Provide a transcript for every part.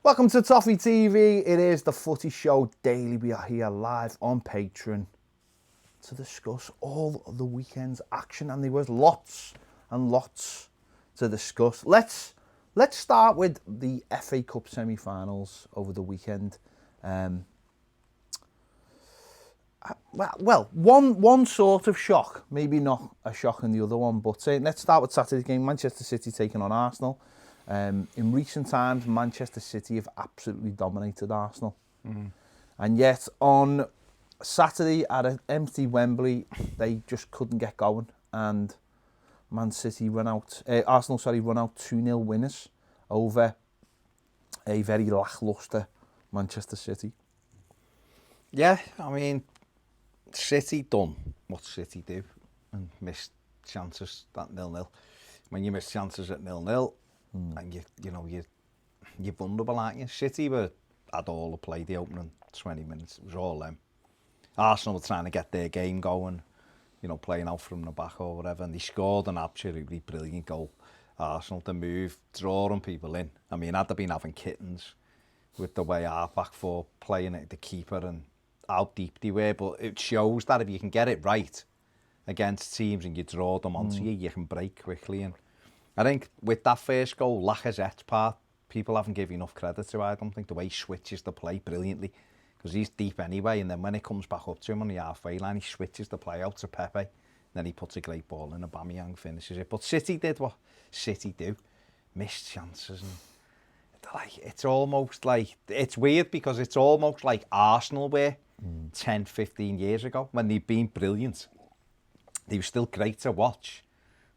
Welcome to Toffee TV. It is the Footy Show Daily. We are here live on Patreon to discuss all of the weekend's action, and there was lots and lots to discuss. Let's start with the FA Cup semi-finals over the weekend. One sort of shock, maybe not a shock in the other one, but let's start with Saturday's game. Manchester City taking on Arsenal. In recent times, Manchester City have absolutely dominated Arsenal. And yet on Saturday at an empty Wembley, they just couldn't get going. And Arsenal run out 2-0 winners over a very lacklustre Manchester City. Yeah, I mean, City done what City do and missed chances at 0-0. When you miss chances at 0-0, and you're vulnerable, aren't you? City had all the play the opening 20 minutes. It was all them. Arsenal were trying to get their game going, playing out from the back or whatever, and they scored an absolutely brilliant goal. Arsenal to move, drawing people in. I mean, had they been having kittens with the way our back four playing it, the keeper, and how deep they were, but it shows that if you can get it right against teams and you draw them onto you can break quickly. And I think with that first goal, Lacazette's part, people haven't given enough credit to. I don't think the way he switches the play brilliantly, because he's deep anyway, and then when it comes back up to him on the halfway line, he switches the play out to Pepe, and then he puts a great ball in, Aubameyang finishes it. But City did what City do, missed chances, and it's almost like, it's weird because it's almost like Arsenal were 10, 15 years ago when they'd been brilliant. They were still great to watch.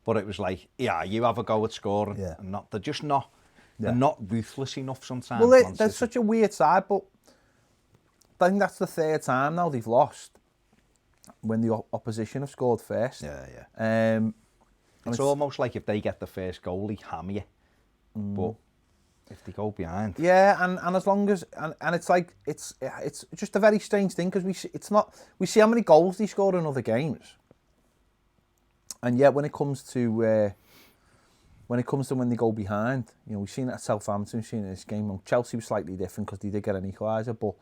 But it was like, you have a go at scoring. Yeah. And they're just not, they're not ruthless enough sometimes. Well, they're such a weird side, but I think that's the third time now they've lost when the opposition have scored first. Yeah. It's almost like if they get the first goal, they hammer you. But if they go behind. Yeah, and as long as, and it's like, it's just a very strange thing, because we see how many goals they scored in other games. And yet, when it comes to when they go behind, we've seen it at Southampton, we've seen it in this game. Chelsea was slightly different because they did get an equaliser, but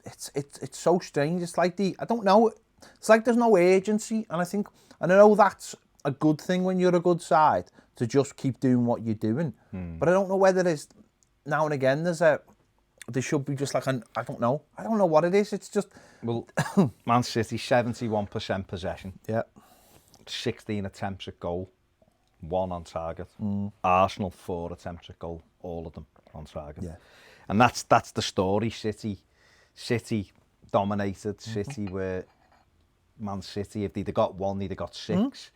it's so strange. It's like I don't know. It's like there's no urgency, and I know that's a good thing when you're a good side to just keep doing what you're doing. But I don't know whether there's now and again there should be just like I don't know what it is. It's just Man City 71% possession. Yeah. 16 attempts at goal, 1 on target. Arsenal 4 attempts at goal, all of them on target. Yeah. And that's the story. City dominated. City were Man City. If they'd have got 1, they'd have got 6.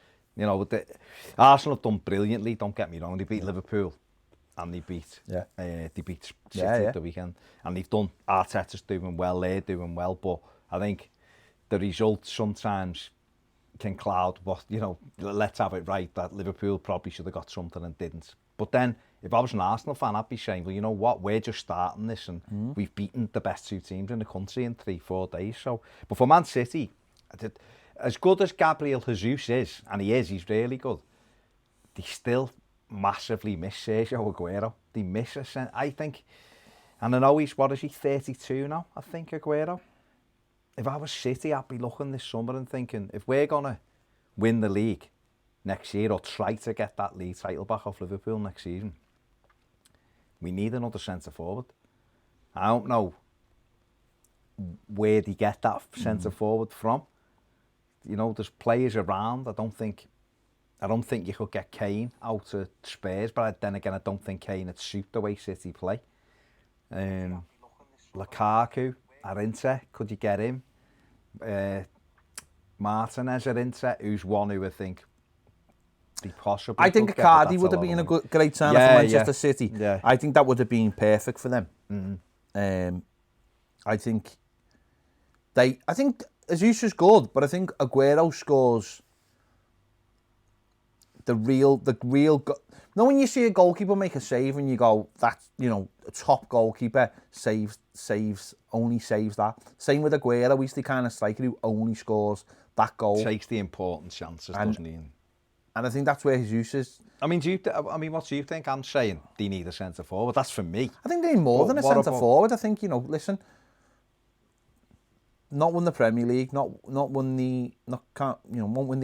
Arsenal have done brilliantly. Don't get me wrong. They beat Liverpool, and they beat City at the weekend. And they've done. Arteta's doing well. They're doing well. But I think the results sometimes can cloud what, let's have it right, that Liverpool probably should have got something and didn't. But then, if I was an Arsenal fan, I'd be saying, well, you know what, we're just starting this and we've beaten the best 2 teams in the country in 3-4 days. So, but for Man City, as good as Gabriel Jesus is, and he's really good, they still massively miss Sergio Aguero. They miss I think, and I know he's 32 now, I think, Aguero. If I was City, I'd be looking this summer and thinking, if we're going to win the league next year or try to get that league title back off Liverpool next season, we need another centre-forward. I don't know where they get that centre-forward from. There's players around. I don't think you could get Kane out of Spurs, but then again, I don't think Kane would suit the way City play. Lukaku at Inter, could you get him? Martinez at Inter, who's one who I think they possibly I think Icardi would have been a great signing for Manchester City. Yeah. I think that would have been perfect for them. I think Jesus is good, but I think Aguero scores the real. When you see a goalkeeper make a save and you go, that's, a top goalkeeper only saves that. Same with Aguero, he's the kind of striker who only scores that goal. Takes the important chances, doesn't he? I think that's where his use is. I mean, what do you think? I'm saying they need a centre forward. That's for me. I think they need more than a centre forward. I think, listen, not won the Premier League, won't win the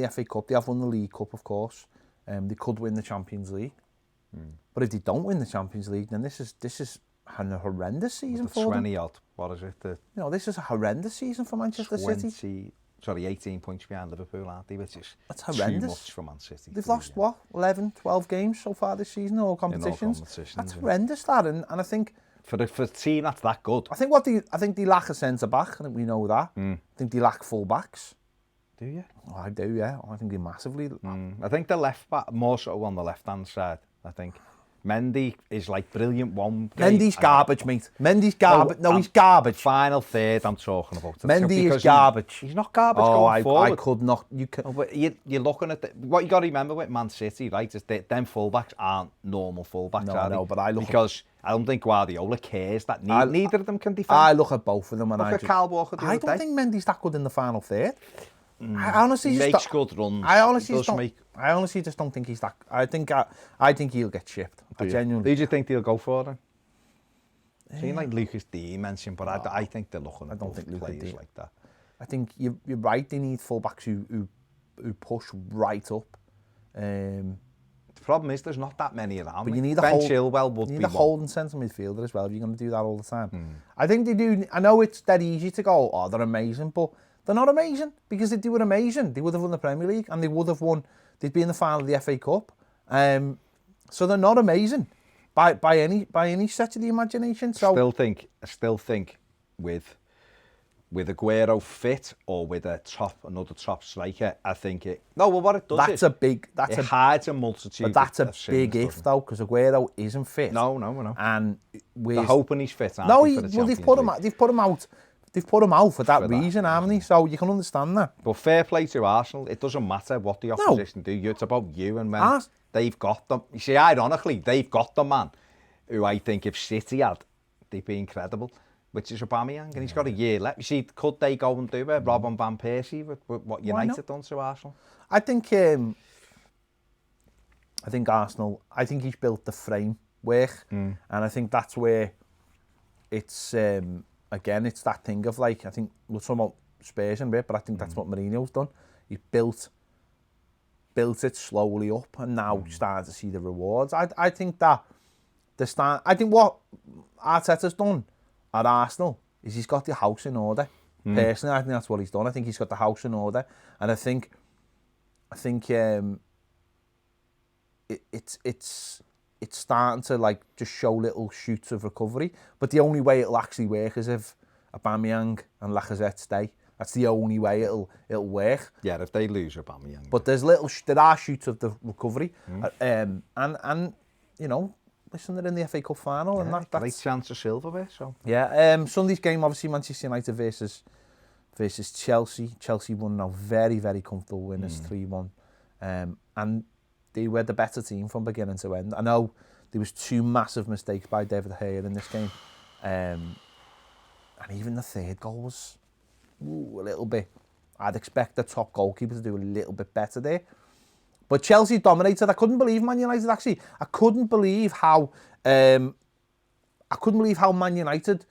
FA Cup. They have won the League Cup, of course. They could win the Champions League. But if they don't win the Champions League, then this is a horrendous season for them. 20 odd, what is it? This is a horrendous season for Manchester City. 18 points behind Liverpool, aren't they? Which is too much for Man City. They've lost, 11, 12 games so far this season, all competitions. That's horrendous, that. And I think... For a team that's that good. I think they lack a centre-back. I think we know that. I think they lack full-backs. Do you? Oh, I do, yeah. I think they massively... I think the left-back, more so on the left-hand side, I think. Mendy is like brilliant one game. Mendy's garbage, mate. Mendy's garbage. No, he's garbage. Final third I'm talking about. Mendy is garbage. He's not garbage going forward. I could not. You can. No, but you're looking at what you got to remember with Man City, right? Is that them fullbacks aren't normal fullbacks. No, but I look because I don't think Guardiola cares that neither of them can defend. I look at both of them and look at Kyle Walker. I don't think Mendy's that good in the final third. I honestly just makes good runs. I honestly just don't think he's that. I think he'll get shipped. I genuinely. Who do you think they'll go for then? Seems like Lucas D mentioned, but I think they're looking at players like that. I think you're right. They need fullbacks who push right up. The problem is there's not that many around. But you need a holding centre midfielder as well. If you're going to do that all the time, I think they do. I know it's dead easy to go, oh, they're amazing, but they're not amazing, because if they were amazing, they would have won the Premier League and they'd be in the final of the FA Cup. So they're not amazing by any stretch of the imagination. So I still think with Aguero fit or with another top striker, I think it. No, well, what it does it hides a multitude. But that's a big if though, because Aguero isn't fit. No. And they're hoping he's fit. They've put him out for that reason, haven't they? So you can understand that. But fair play to Arsenal. It doesn't matter what the opposition do. It's about you, and when they've got them. You see, ironically, they've got the man who I think if City had, they'd be incredible, which is Aubameyang, and he's got a year left. You see, could they go and do it? Robin van Persie with what United done to Arsenal? I think Arsenal. I think he's built the framework, and I think that's where it's. Again, it's that thing of like, I think we'll talk about Spurs in a bit, but I think that's what Mourinho's done. He's built it slowly up, and now starting to see the rewards. I think that I think what Arteta's done at Arsenal is he's got the house in order. Personally, I think that's what he's done. I think he's got the house in order, and I think it's starting to like just show little shoots of recovery. But the only way it'll actually work is if Aubameyang and Lacazette stay. That's the only way it'll work. Yeah, if they lose Aubameyang. But there are shoots of the recovery, and listen, they're in the FA Cup final, and that's great chance of silverware. So yeah, Sunday's game obviously Manchester United versus Chelsea. Chelsea won now very, very comfortable winners 3-1, and they were the better team from beginning to end. I know there was 2 massive mistakes by David De Gea in this game, and even the third goal was a little bit. I'd expect the top goalkeeper to do a little bit better there. But Chelsea dominated. I couldn't believe Man United actually. I couldn't believe how Man United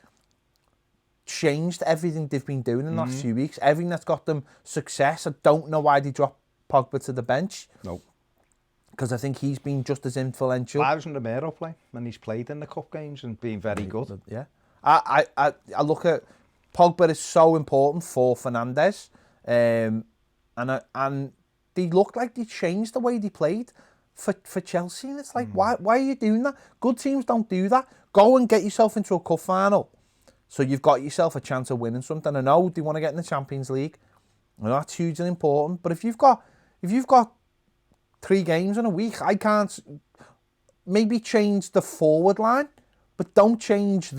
changed everything they've been doing in the last few weeks. Everything that's got them success. I don't know why they dropped Pogba to the bench. No. Because I think he's been just as influential. Why wasn't Romero playing when he's played in the cup games and been very good? Yeah. I look at Pogba is so important for Fernandes, and they looked like they changed the way they played for Chelsea, and it's like why are you doing that? Good teams don't do that. Go and get yourself into a cup final, so you've got yourself a chance of winning something. I know they want to get in the Champions League, and that's hugely important. But if you've got 3 games in a week, I can't maybe change the forward line, but don't change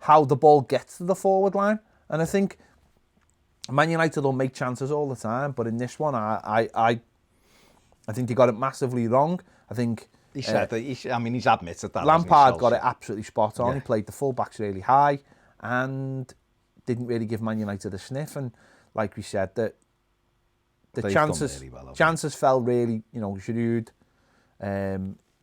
how the ball gets to the forward line. And I think Man United will make chances all the time, but in this one, I think they got it massively wrong. I think he said that. He's admitted that. Lampard got it absolutely spot on. Yeah. He played the full-backs really high and didn't really give Man United a sniff. And like we said, that They've chances done really well, chances fell really, you know, Giroud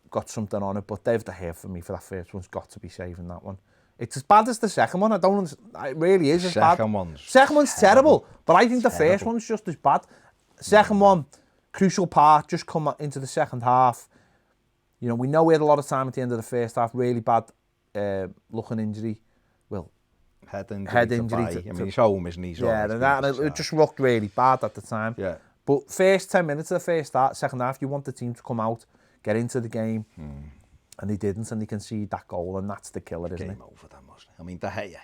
got something on it, but David De Gea for me for that first one's got to be saving that one. It's as bad as the second one. I don't understand. It really is as bad. Second one's terrible, but I think the first one's just as bad. Second one, crucial part, just come into the second half. You know, we know we had a lot of time at the end of the first half. Really bad looking injury. Well, head injury. I mean, he's home, isn't he? It just looked really bad at the time. Yeah. But first 10 minutes of the second half, you want the team to come out, get into the game. And they didn't, and they conceded that goal, and that's the killer, isn't it? Game over then, wasn't it? I mean, De Gea,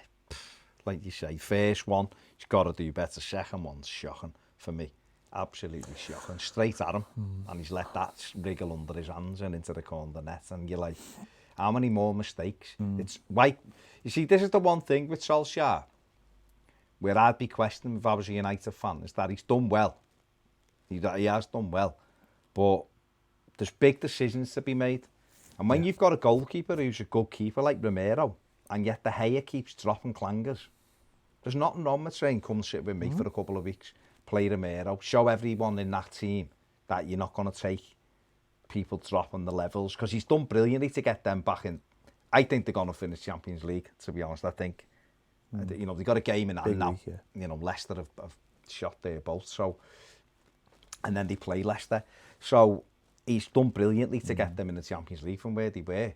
like you say, first one, he's got to do better. Second one's shocking for me. Absolutely shocking. Straight at him, and he's let that wriggle under his hands and into the corner of the net, and you're like, how many more mistakes? It's like, you see, this is the one thing with Solskjaer, where I'd be questioning if I was a United fan, is that he's done well. He has done well, but there's big decisions to be made. And when you've got a goalkeeper who's a good keeper like Romero, and yet De Gea keeps dropping clangers, there's nothing wrong with saying, come sit with me for a couple of weeks, play Romero, show everyone in that team that you're not going to take people dropping the levels, because he's done brilliantly to get them back in. I think they're going to finish Champions League, to be honest. I think, you know, they've got a game in hand now. Yeah. You know, Leicester have shot their bolt, so, and then they play Leicester. So, he's done brilliantly to get them in the Champions League from where they were.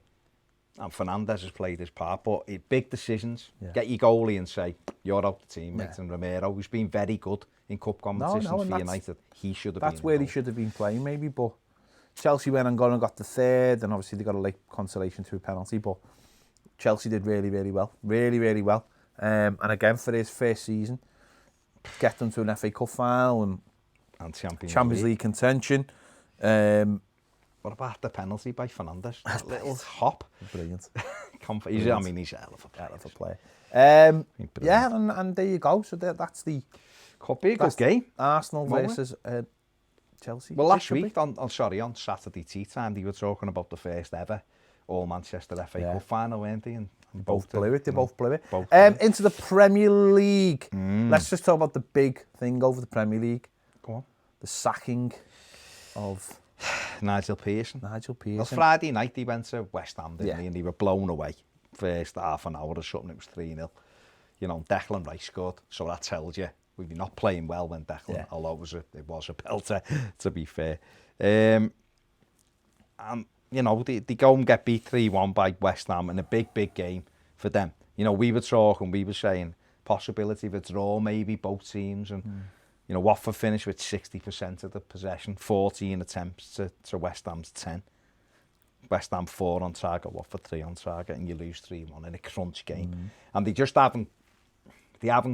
And Fernandes has played his part, but big decisions. Yeah. Get your goalie and say, you're out the team, mate. And Romero, who's been very good in cup competitions for United, he should have been. That's where he should have been playing, maybe, but Chelsea went and got the third, and obviously they got a late consolation through penalty, but Chelsea did really, really well. Really, really well. And again, for his first season, get them to an FA Cup final and Champions League contention. What about the penalty by Fernandes? That little hop. Brilliant. He's a hell of a player. Yeah, and there you go. So that's the... Could be a good game. Arsenal versus Chelsea. Well, last week, on Saturday tea time, they were talking about the first ever All-Manchester FA Cup final, weren't they? And both blew it. They both blew it. Into the Premier League. Let's just talk about the big thing over the Premier League. Go on. The sacking of... Nigel Pearson. Well, Friday night he went to West Ham, didn't he? And they were blown away. First half an hour or something, it was 3-0. You know, Declan Rice scored, so that tells you we've been not playing well when Declan, although it was a belter, to be fair. And, you know, they go and get beat 3-1 by West Ham in a big game for them. You know, we were saying possibility of a draw, maybe, both teams, and you know, Watford finished with 60% of the possession, 14 attempts to West Ham's 10. West Ham 4 on target, Watford 3 on target, and you lose 3-1 in a crunch game. And they just haven't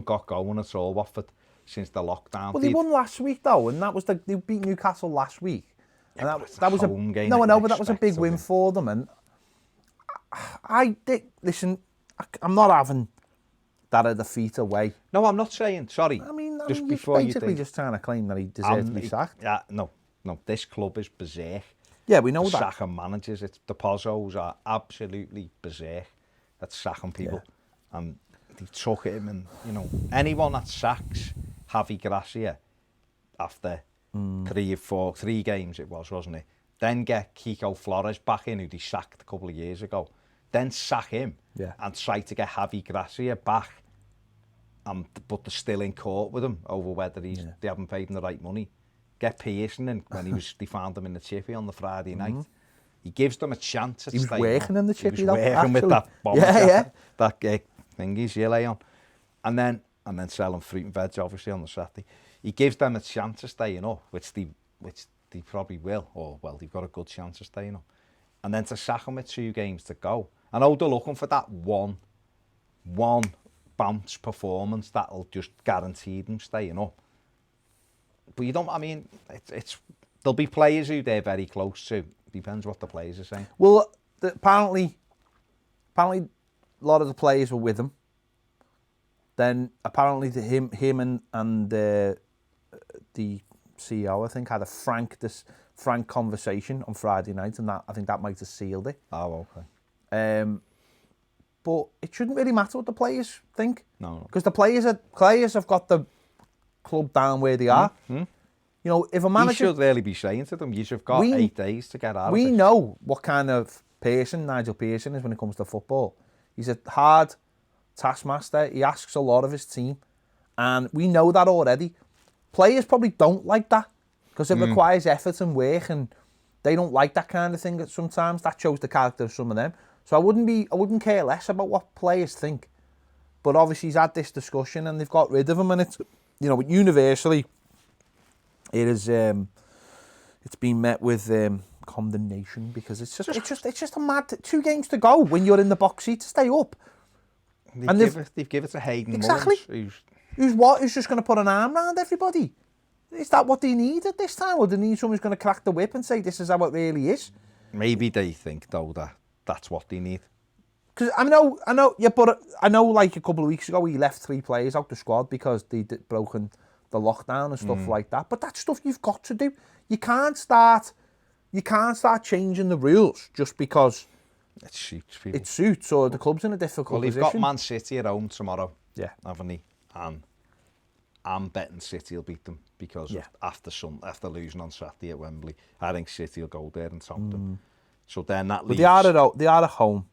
got going at all, Watford, since the lockdown. Well, they won last week though, and that was they beat Newcastle last week. And that was a game. No, I know, but that was a big win for them. And listen, I'm not having that a defeat away. No, I'm not saying, sorry. I mean before basically just trying to claim that he deserves to be sacked. Yeah, no, this club is berserk. Yeah, we know that. Sacking managers, the Pozzos are absolutely berserk at sacking people. Yeah. And they took him, and, you know, anyone that sacks Javi Gracia after 3 games it was, wasn't it? Then get Kiko Flores back in, who they sacked a couple of years ago. Then sack him and try to get Javi Gracia back. But they're still in court with him over whether they haven't paid him the right money. Get Pearson in when they found him in the chippy on the Friday night. He gives them a chance. He was working in the chippy. He was working with that bomb. That thingies you lay on, and then selling fruit and veg obviously on the Saturday. He gives them a chance of staying up, which they probably will, or well, they've got a good chance of staying up. And then to sack him with 2 games to go. I know they're looking for that one bounce performance that'll just guarantee them staying up. But you don't, I mean, there'll be players who they're very close to. Depends what the players are saying. Well, apparently a lot of the players were with him. Then apparently him and the CEO, I think, had a frank conversation on Friday night, and I think that might have sealed it. Oh, okay. But it shouldn't really matter what the players think. No. Because the players have got the club down where they are. You know, if a He manager... should really be saying to them, you've got 8 days to get out of it. We know what kind of person Nigel Pearson is when it comes to football. He's a hard taskmaster. He asks a lot of his team. And we know that already. Players probably don't like that because it requires effort and work, and they don't like that kind of thing sometimes. That shows the character of some of them. So I wouldn't care less about what players think. But obviously he's had this discussion and they've got rid of him, and it's, you know, universally it is it's been met with condemnation, because it's just a mad 2 games to go when you're in the box seat to stay up. They've given it to Hayden Exactly. Mullins, Who's just going to put an arm around everybody? Is that what they need at this time? Or do they need someone who's going to crack the whip and say, this is how it really is? maybe they think, though, that that's what they need. Because I know, yeah, but I know like a couple of weeks ago he left 3 players out the squad because they'd broken the lockdown and stuff like that. But that's stuff you've got to do. You can't start changing the rules just because It suits people. it suits, or the club's in a difficult position. Well, they've got Man City at home tomorrow, Yeah. haven't they? And I'm betting City will beat them because after losing on Saturday at Wembley, I think City will go there and top them. So then that leaves... But they are at home.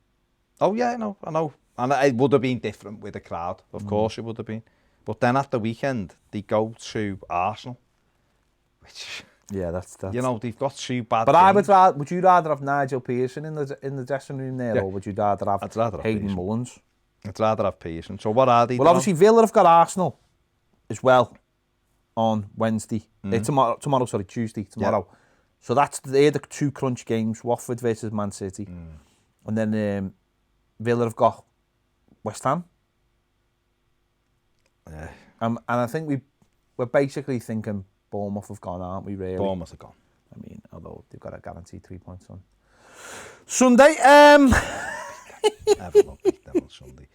Oh yeah, I know. And it would have been different with the crowd. Of course it would have been. But then at the weekend, they go to Arsenal, which... Yeah, that's... You know, they've got 2 bad But games. would you rather have Nigel Pearson in the dressing room there, or would you rather have Hayden Pearson. Mullins? I'd rather have Pearson. So what are they Well, obviously Villa have got Arsenal as well on Wednesday. Tuesday, tomorrow. Yeah. So they're the 2 crunch games, Watford versus Man City. And then Villa have got West Ham. Yeah. And I think we're basically thinking Bournemouth have gone, aren't we, really? Bournemouth are gone. I mean, although they've got a guaranteed 3 points on Sunday. Everton will beat them on Sunday.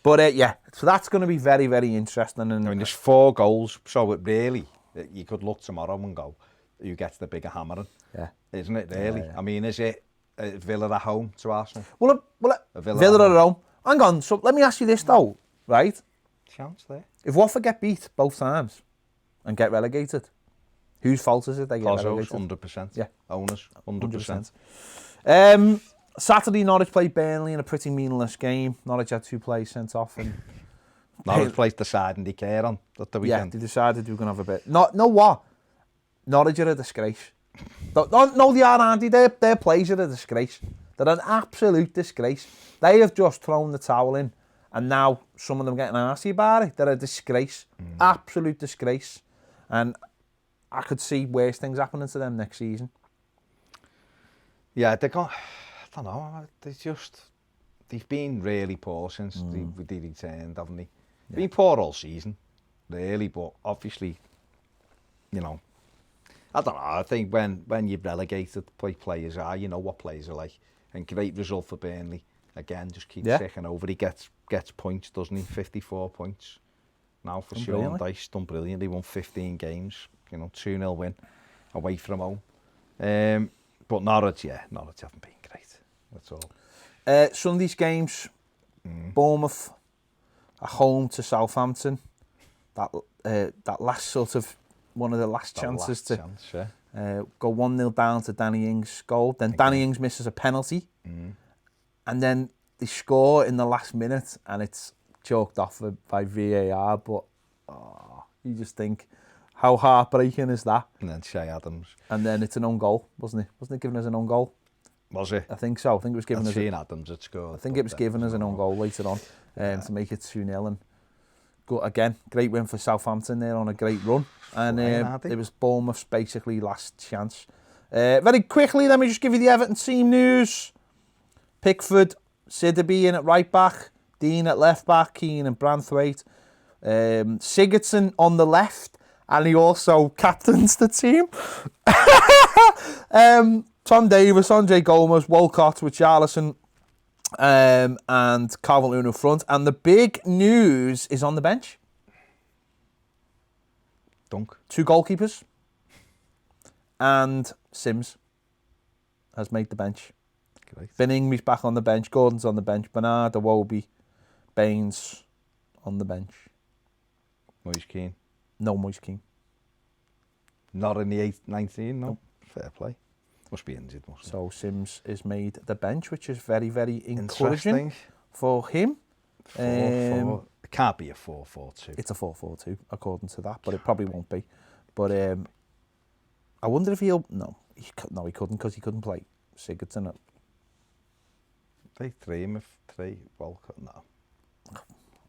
But yeah, so that's going to be very, very interesting. And I mean, there's 4 goals, so it really, you could look tomorrow and go, who gets the bigger hammering? Yeah. Isn't it, really? Yeah. I mean, is it Villa at home to Arsenal? Well, Villa at home. Hang on, so let me ask you this though, right? Chance there. If Watford get beat both times and get relegated, whose fault is it they get Pozzo's, relegated? 100%. Yeah. Owners, 100%. Saturday, Norwich played Burnley in a pretty meaningless game. Norwich had 2 players sent off, and Norwich played deciding they care on at the yeah, weekend. they decided they were going to have a bit. No, what? Norwich are a disgrace. No, they aren't they? Their players are a disgrace. They're an absolute disgrace. They have just thrown the towel in, and now some of them getting arsey about it. They're a disgrace. Absolute disgrace. And I could see worse things happening to them next season. Yeah, they're gone. I don't know. They've been really poor since they returned, haven't they? They've been poor all season, really. But obviously, you know, I don't know. I think when you're relegated, players are, you know what players are like. And great result for Burnley. Again, just keeps ticking over. He gets points, doesn't he? 54 points now for Sean Dyche. Done brilliant. He won 15 games. You know, 2-0 win away from home. But Norwich haven't been great at all. Sunday's games, Bournemouth at home to Southampton. That last sort of one of the last chances to go 1-0 down to Danny Ings' goal. Then Danny Ings misses a penalty, and then they score in the last minute, and it's chalked off by VAR. But you just think, how heartbreaking is that? And then Shea Adams. And then it's an own goal, wasn't it? Wasn't it given as an own goal? Was it? I think so. I think it was given as Adams had scored. I think it was given as an own goal later on to make it 2-0. And go again, great win for Southampton there on a great run. And it was Bournemouth's basically last chance. Very quickly, let me just give you the Everton team news. Pickford, Sidibe in at right back, Dean at left back, Keane and Branthwaite. Sigurdsson on the left, and he also captains the team. Tom Davis, Andre Gomez, Walcott, Richarlison, and Calvert-Lewin in front. And the big news is on the bench. Dunk. 2 goalkeepers. And Sims has made the bench. Great. Ben Ingram's back on the bench. Gordon's on the bench. Bernard, Iwobi, Baines on the bench. Moise Keane. No Moise Keane. Not in the 19, no. Fair play. Must be injured, mustn't So Sims is made the bench, which is very, very encouraging Interesting. for him. 4-4. It can't be a 4-4-2. It's a 4-4-2, according to that, but it probably won't be. But I wonder if he'll... No, he couldn't, because he couldn't play Sigurdsson. They 3 if 3. Well, no.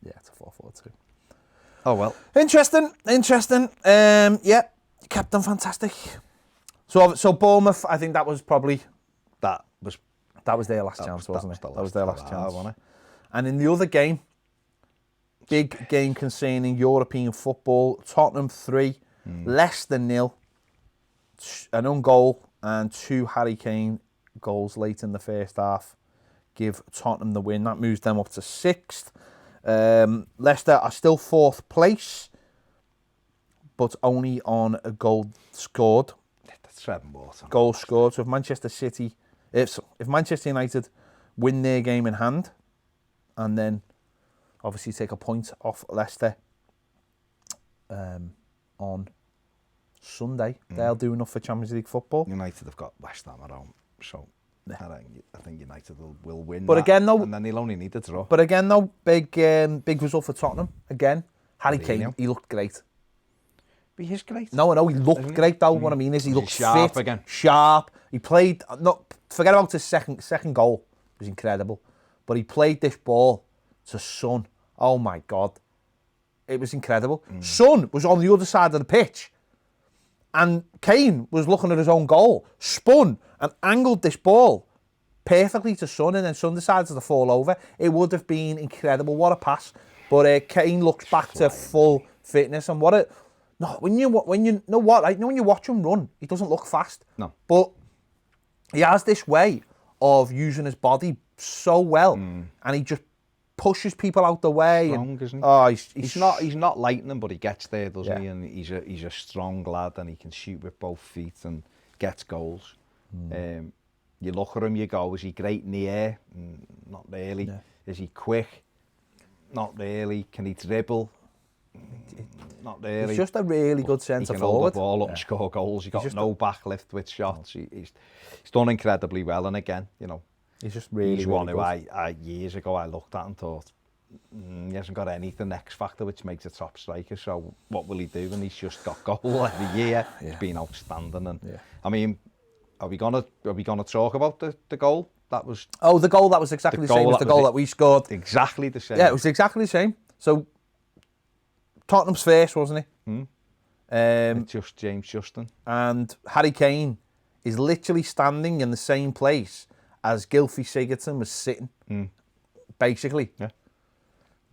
Yeah, it's a 4-4-2. Oh, well. Interesting. Yeah, kept them fantastic. So Bournemouth, I think that was probably... That was their last chance, wasn't it? That was their last chance. Wasn't it? And in the other game, big game concerning European football, Tottenham 3, Leicester 0, an own goal and 2 Harry Kane goals late in the first half give Tottenham the win. That moves them up to 6th. Leicester are still 4th place, but only on a goal scored. That's treading water. Goal scored. So if Manchester United win their game in hand, and then obviously take a point off Leicester on Sunday, they'll do enough for Champions League football. United have got West Ham at home, so I think United will win. But that, again, though, and then they'll only need a draw. But again, though, big result for Tottenham. Again, Harry Kane, he looked great. But he's great. No, he looked great though. What I mean is he looked sharp fit, again. Sharp. He played. Forget about his second goal. It was incredible. But he played this ball to Son. Oh my God, it was incredible. Son was on the other side of the pitch, and Kane was looking at his own goal, spun and angled this ball perfectly to Son, and then Son decided to fall over. It would have been incredible. What a pass! But Kane looks back to full fitness, and when you watch him run, he doesn't look fast. No. But he has this way of using his body so well, and he just pushes people out the way. Strong, isn't he? Oh, he's not lightning, but he gets there, doesn't he? And he's a strong lad, and he can shoot with both feet and gets goals. You look at him, you go, is he great in the air? Not really. Yeah. Is he quick? Not really. Can he dribble? Not really. He's just a really good centre forward. He can hold the ball up and score goals. He's got no backlift with shots. He's done incredibly well. And again, he's just really, he's really one good. who I years ago I looked at and thought, he hasn't got anything X factor which makes a top striker. So what will he do? And he's just got goal every year. Yeah. He's been outstanding. And I mean, are we gonna talk about the goal? That was the goal that was exactly the same as the goal that we scored. Exactly the same. Yeah, it was exactly the same. So Tottenham's first, wasn't it? Just James Justin. And Harry Kane is literally standing in the same place as Gylfi Sigurdsson was sitting, basically. Yeah.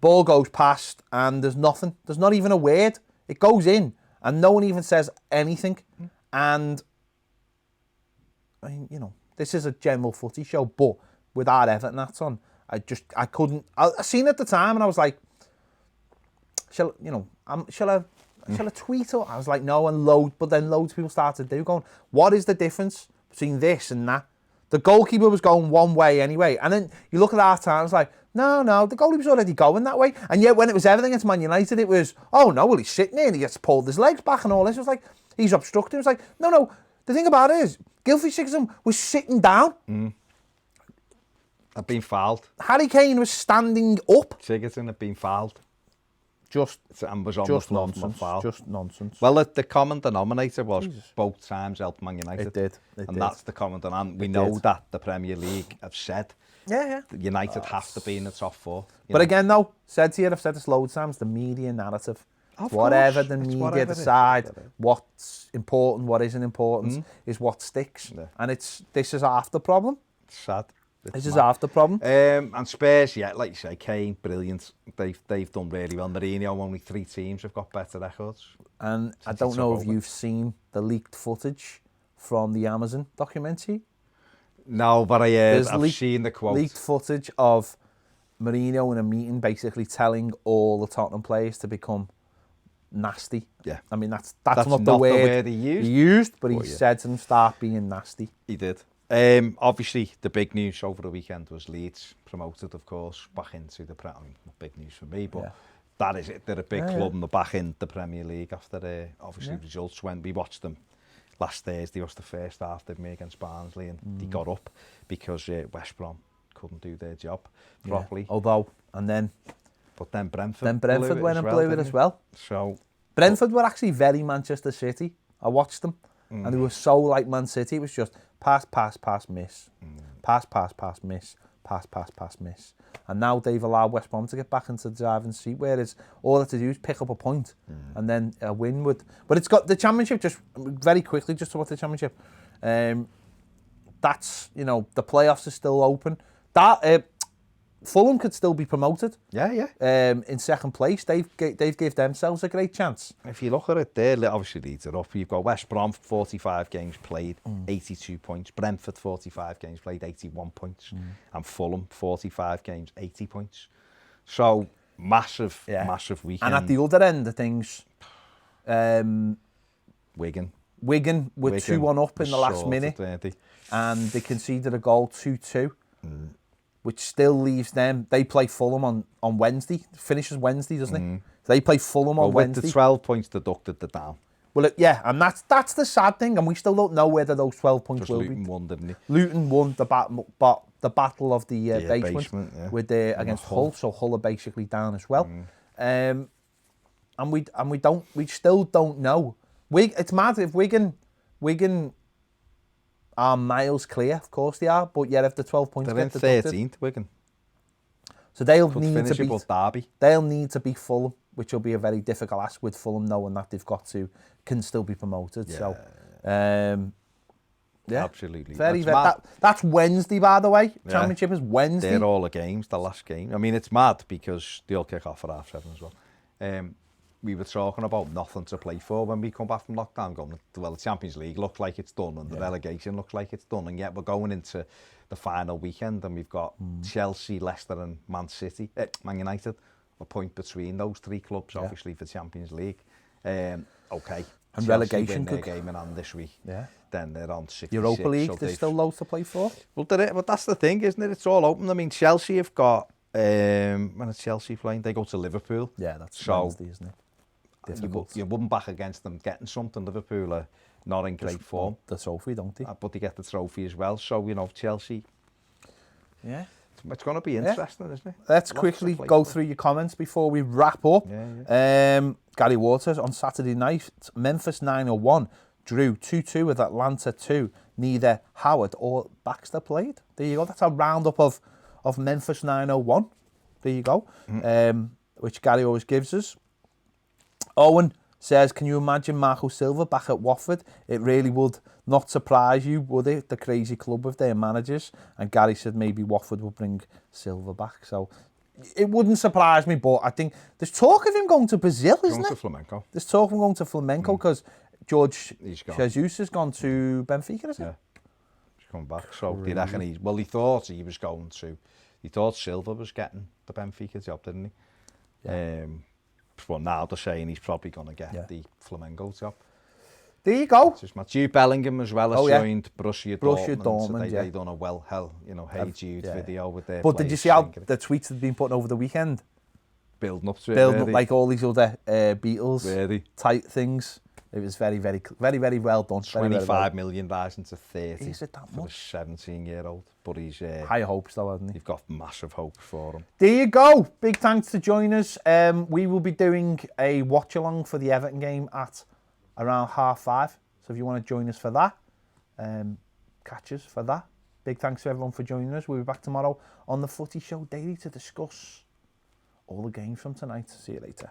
Ball goes past and there's nothing. There's not even a word. It goes in and no one even says anything. And, I mean, this is a general footy show, but with our Everton hats on, I couldn't. I seen it at the time and I was like, shall I tweet or I was like, no, but then loads of people started going, what is the difference between this and that? The goalkeeper was going one way anyway, and then you look at our time, it's like, no, the goalie was already going that way. And yet when it was Everton against Man United, it was, he's sitting there and he gets pulled his legs back and all this. It was like, he's obstructing. It was like, no, the thing about it is, Gylfi Sigurdsson was sitting down. Had been fouled. Harry Kane was standing up. Sigurdsson had been fouled. Just nonsense. Just nonsense. Well, the common denominator was both times helped Man United. It did. That's the common denominator. We know that the Premier League have said that United have to be in the top 4. But again, though, I've said this loads of times, the media narrative. Whatever the media decide, what's important, what isn't important, is what sticks. Yeah. And this is half the problem. It's sad. This is half the problem. And Spurs, like you say, Kane, brilliant. They've done really well. Mourinho, only 3 teams have got better records. And I don't know if you've seen the leaked footage from the Amazon documentary. No, but I've seen the quote. Leaked footage of Mourinho in a meeting basically telling all the Tottenham players to become nasty. Yeah. I mean, that's not the word he used, but he said to them, start being nasty. He did. Obviously, the big news over the weekend was Leeds promoted, of course, back into the Premier League. Big news for me, but that is it. They're a big Yeah, club and they're back in the Premier League after obviously results. When we watched them last Thursday, was the first half they've made against Barnsley, and they got up because West Brom couldn't do their job properly. Although, and then Brentford went and blew it as well. So Brentford were actually very Manchester City. I watched them, and they were so like Man City. It was just pass, pass, pass, miss, pass, pass, pass, miss, pass, pass, pass, miss. And now they've allowed West Brom to get back into the driving seat, whereas all they have to do is pick up a point and then a win would. But it's got the Championship, just very quickly, just about the Championship. That's, you know, the playoffs are still open. That Fulham could still be promoted. Yeah. In second place, they've gave themselves a great chance. If you look at it there, obviously leads it up. You've got West Brom, 45 games played, 82 points. Brentford, 45 games played, 81 points. And Fulham, 45 games, 80 points. So, massive weekend. And at the other end of things, Wigan were 2-1 up in the last minute. And they conceded a goal, 2-2. Which still leaves them. They play Fulham on Wednesday. Finishes Wednesday, doesn't it? They play Fulham on Wednesday. With the 12 points deducted, they're down. Well, and that's the sad thing, and we still don't know whether those 12 points will Luton be. won, didn't he? Luton won the battle of the basement with against Hull. So Hull are basically down as well. And we still don't know. It's mad if Wigan are miles clear, of course they are, but yet if the 12 points they're in 13th, Wigan. So they'll need to beat Derby. They'll need to beat Fulham, which will be a very difficult ask with Fulham knowing that they've got to can still be promoted. Yeah. So Absolutely. That's Wednesday, by the way. Championship is Wednesday. They're all the games, the last game. I mean, it's mad because they all kick off at 7:30 as well. We were talking about nothing to play for when we come back from lockdown, going, well, the Champions League looks like it's done and the relegation looks like it's done, and yet we're going into the final weekend and we've got Chelsea, Leicester and Man United, a point between those three clubs, obviously, for Champions League. Okay. And Chelsea relegation win their game in hand this week. Yeah. Then they're on 66. Europa League, so there's still loads to play for. Well, but that's the thing, isn't it? It's all open. I mean, Chelsea have got, when it's Chelsea playing, they go to Liverpool. Yeah, that's Wednesday, isn't it? You wouldn't back against them getting something. Liverpool are not in great form. The trophy, don't they? But they get the trophy as well. So, you know, Chelsea. Yeah. It's going to be interesting, isn't it? Let's quickly go through your comments before we wrap up. Gary Waters, on Saturday night, Memphis 901 drew 2-2 with Atlanta 2. Neither Howard or Baxter played. There you go. That's a roundup of Memphis 901. There you go. Which Gary always gives us. Owen says, can you imagine Marco Silva back at Watford? It really would not surprise you, would it? The crazy club with their managers. And Gary said maybe Watford will bring Silva back. So it wouldn't surprise me, but I think there's talk of him going to Brazil, isn't there? Flamenco. There's talk of him going to Flamenco because George Jesus has gone to Benfica, isn't it? He's come back. So they reckon he thought he was going to. He thought Silva was getting the Benfica job, didn't he? Yeah. Well, now they're saying he's probably going to get the Flamengo job. There you go. Jude Bellingham as well has joined Borussia Dortmund. So they done a Hey Jude video with their But did you see how the tweets had been put over the weekend? Building up to it. Building up like all these other Beatles type things. It was very, very, very, very well done. 25 million rising to 30. Is it that for much? a 17-year-old. But he's high hopes though, hasn't he? You've got massive hopes for him. There you go. Big thanks to join us. We will be doing a watch along for the Everton game at around 5:30. So if you want to join us for that, catch us for that. Big thanks to everyone for joining us. We'll be back tomorrow on the Footy Show Daily to discuss all the games from tonight. See you later.